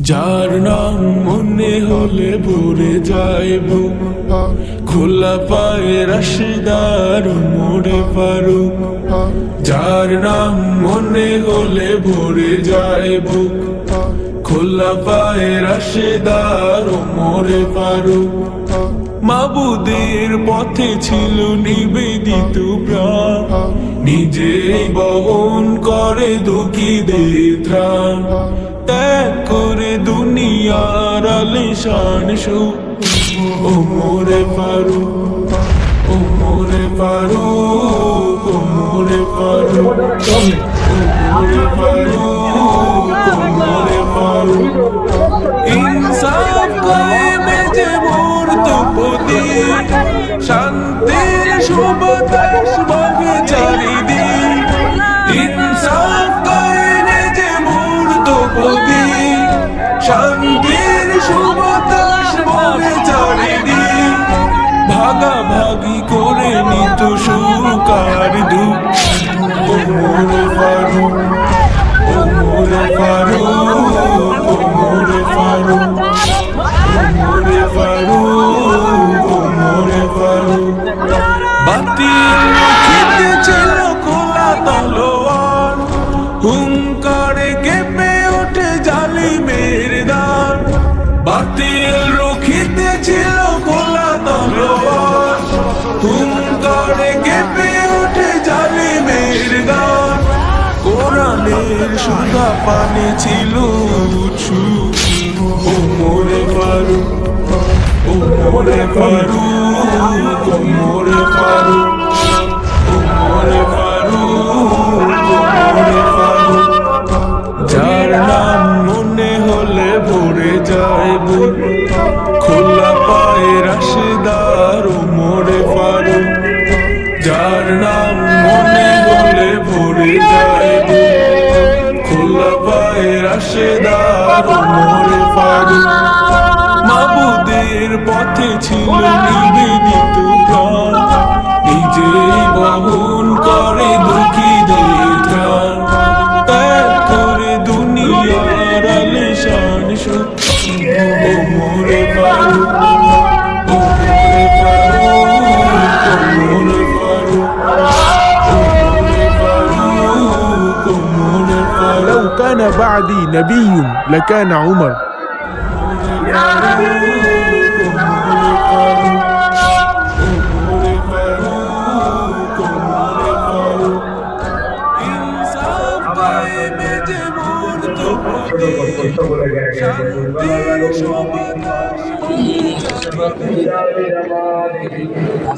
যার নাম মনে হলে ভরে যায় বুক, খোলা পায়ে রাশিদার মোড়ে ফারুক। যার নাম মনে হলে ভরে যায় বুক, খোলা পায়ে রাশিদার মোড়ে ফারুক। মাবুদের পথে ছিল নিবেদিত প্রাণ, নিজেই বহন করে দুঃখীদের ত্রাণ। ত্যাগ করে দুনিয়ার আলিশান সুখ, ওমরে ফারুক, ওমরে ফারুক, ওমরে ফারুক, ওমরে ফারুক, ওমরে ফারুক। ইনসাফ কায়েমে যে মূর্তপতি, শান্তির সুবাতাস বহে চারিদিক। ইনসাফ কায়েমে যে মূর্তপতি, শান্তির সুবাতাস বহে চারিদিক। ভাগাভাগি করে নিত সুখ আর দুঃখ, ওমরে ফারুক, ওমরে ফারুক, ওমরে ফারুক, ওমরে ফারুক, ওমরে ফারুক। বাতিল রুখিতে ছিল খোলা তলোয়ার, হুঙ্কারে কেঁপে ওঠে জালিমের দ্বার। বাতিল রুখিতে ছিল খোলা তলোয়ার, হুঙ্কারে কেঁপে ওঠে জালিমের দ্বার। কোরআনের সুধা পানে ছিল উৎসুক, ওমরে ফারুক, ওমরে ফারুক, ওমরে ফারুক, ওমরে ফারুক, ওমরে ফারুক। যার নাম মনে হলে ভরে যায় বুক, খোলা পায়ে রাশিদার ওমরে ফারুক। যার নাম মনে হলে ভরে যায় বুক, খোলা পায়ে রাশিদার ওমরে ফারুক। মাবুদের পথে ছিল নিবেদিত প্রাণ, নিজেই বহন করে দুঃখীদের ত্রাণ। ত্যাগ করে দুনিয়ার আলিশান সুখ, ওমরে ফারুক, ওমরে ফারুক, ওমরে ফারুক, ওমরে ফারুক, ওমরে ফারুক। لو كان بعدي نبي لكان عمر. শান্তির সুবাতাস